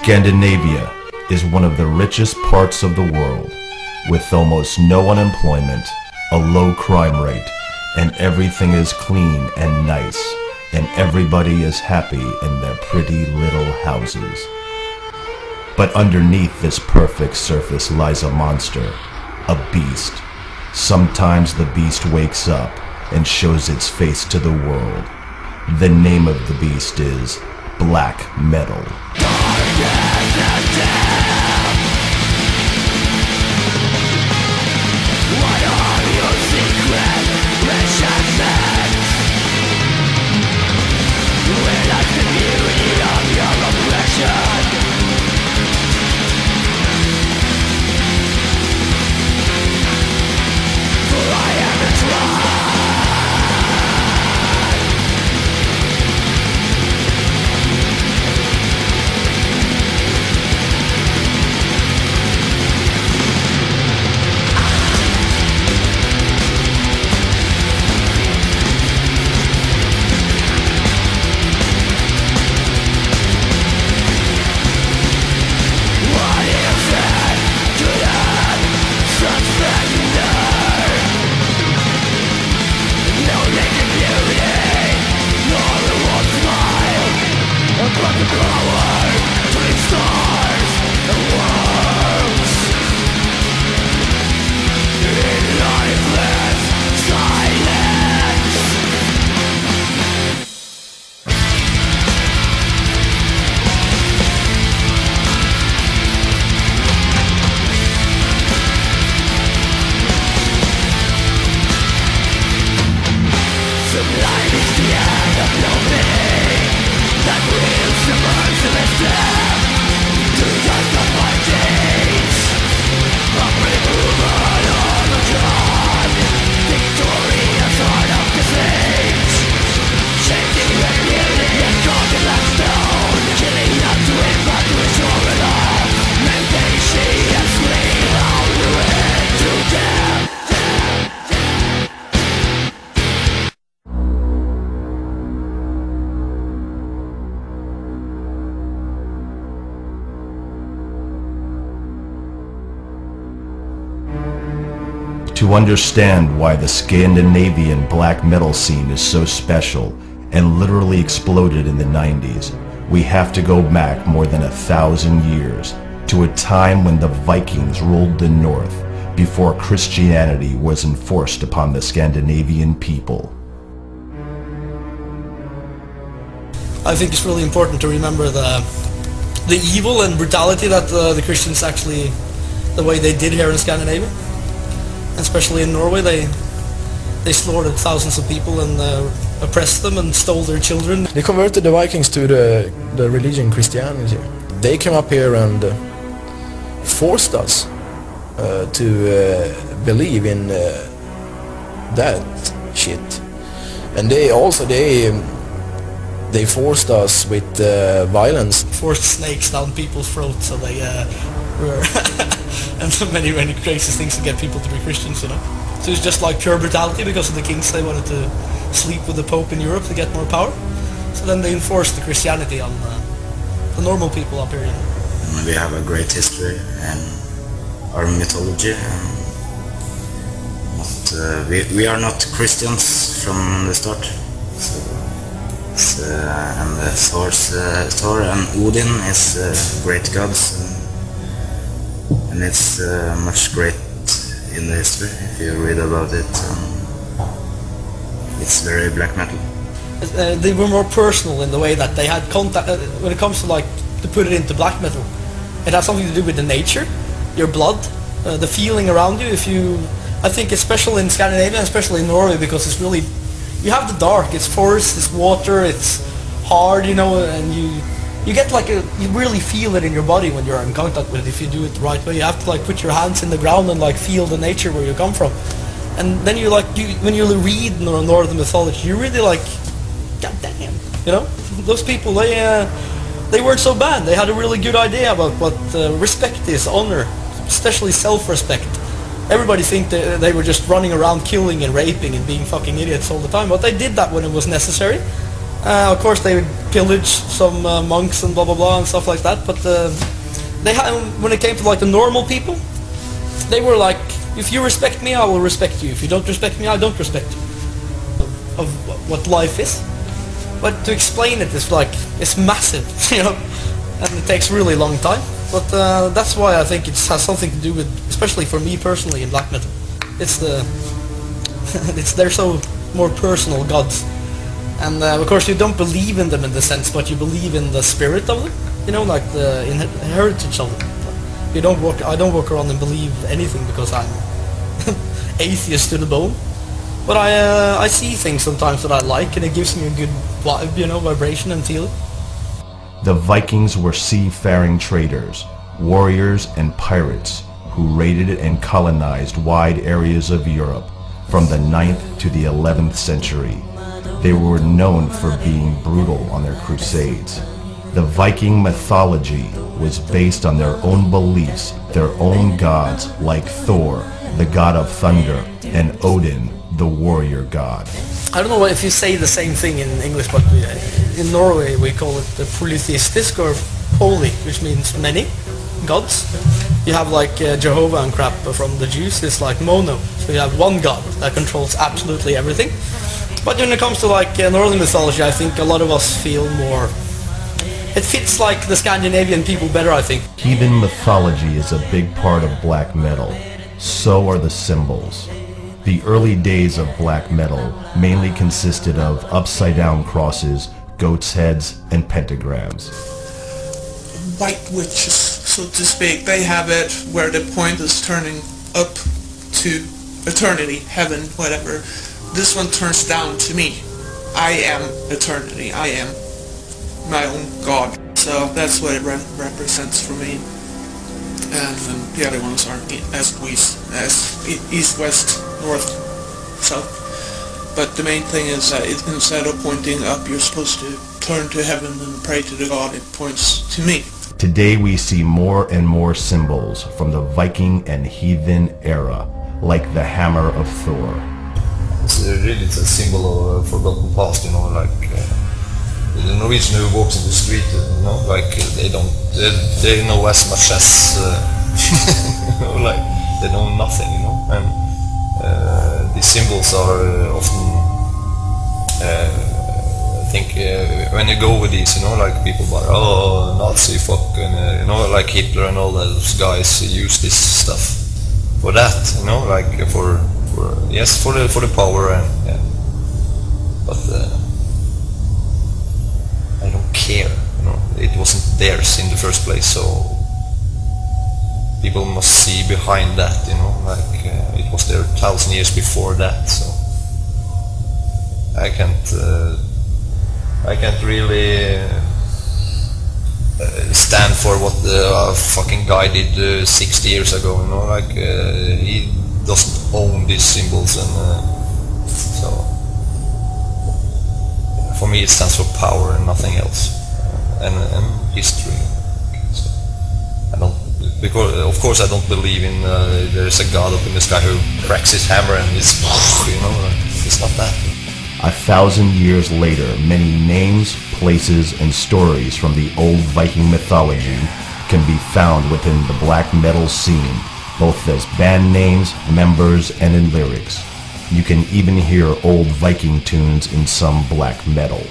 Scandinavia is one of the richest parts of the world, with almost no unemployment, a low crime rate, and everything is clean and nice, and everybody is happy in their pretty little houses. But underneath this perfect surface lies a monster, a beast. Sometimes the beast wakes up and shows its face to the world. The name of the beast is Black Metal. To understand why the Scandinavian black metal scene is so special and literally exploded in the 90s, we have to go back more than 1,000 years to a time when the Vikings ruled the north before Christianity was enforced upon the Scandinavian people. I think it's really important to remember the evil and brutality that the Christians actually, the way they did here in Scandinavia. Especially in Norway, they slaughtered thousands of people and oppressed them and stole their children. They converted the Vikings to the religion Christianity. They came up here and forced us to believe in that shit. And they forced us with violence. Forced snakes down people's throats, so they were and so many crazy things to get people to be Christians, you know. So it's just like pure brutality because of the kings. They wanted to sleep with the Pope in Europe to get more power. So then they enforced the Christianity on the normal people up here, you know. We have a great history and our mythology. We are not Christians from the start. So, and Thor and Odin is great gods. And it's much great in the history if you read about it. It's very black metal. They were more personal in the way that they had contact. When it comes to to put it into black metal, it has something to do with the nature, your blood, the feeling around you. I think especially in Scandinavia, especially in Norway, because it's really, you have the dark. It's forest, it's water, it's hard, you know, and you get you really feel it in your body when you're in contact with it. If you do it the right way, you have to put your hands in the ground and feel the nature where you come from. And then when you read Northern mythology, you really God damn, you know, those people, they weren't so bad. They had a really good idea about what respect is, honor, especially self-respect. Everybody think they were just running around killing and raping and being fucking idiots all the time, but they did that when it was necessary. Of course, they would pillage some monks and blah blah blah and stuff like that. But they when it came to like the normal people, they were like, if you respect me, I will respect you. If you don't respect me, I don't respect you. Of what life is. But to explain it is like, it's massive, you know, and it takes really long time. But that's why I think it has something to do with, especially for me personally in black metal, it's they're so more personal gods. And of course you don't believe in them in the sense, but you believe in the spirit of them, you know, like the heritage of them. I don't walk around and believe anything because I'm atheist to the bone. But I see things sometimes that I like, and it gives me a good vibe, you know, vibration and feel. The Vikings were seafaring traders, warriors and pirates who raided and colonized wide areas of Europe from the 9th to the 11th century. They were known for being brutal on their crusades. The Viking mythology was based on their own beliefs, their own gods like Thor, the god of thunder, and Odin, the warrior god. I don't know if you say the same thing in English, but in Norway we call it the polytheistic or holy, which means many gods. You have like Jehovah and crap from the Jews, it's like mono. So you have one god that controls absolutely everything. But when it comes to like Northern mythology, I think a lot of us feel more... It fits like the Scandinavian people better, I think. Heathen mythology is a big part of black metal. So are the symbols. The early days of black metal mainly consisted of upside-down crosses, goats' heads, and pentagrams. White witches, so to speak, they have it where the point is turning up to eternity, heaven, whatever. This one turns down to me. I am eternity. I am my own god. So that's what it represents for me. And the other ones are east, west, north, south. But the main thing is that instead of pointing up, you're supposed to turn to heaven and pray to the god. It points to me. Today we see more and more symbols from the Viking and heathen era, like the hammer of Thor. It's really a symbol of forgotten past, you know, like the Norwegian who walks in the street, you know, like they know as much as, you know, like they know nothing, you know, and these symbols are often, I think, when you go with these, you know, like people are, oh, Nazi fuck, and you know, like Hitler and all those guys use this stuff for that, you know, like for the power and yeah. But I don't care, you know, it wasn't theirs in the first place, so people must see behind that, you know, like it was there 1,000 years before that, so I can't really stand for what the fucking guy did 60 years ago, you know, like he doesn't own these symbols, and so for me it stands for power and nothing else, and history. So I don't, because of course I don't believe in there's a god up in the sky who cracks his hammer and it's, you know, it's not that. 1,000 years later, many names, places, and stories from the old Viking mythology can be found within the black metal scene, both as band names, members, and in lyrics. You can even hear old Viking tunes in some black metal.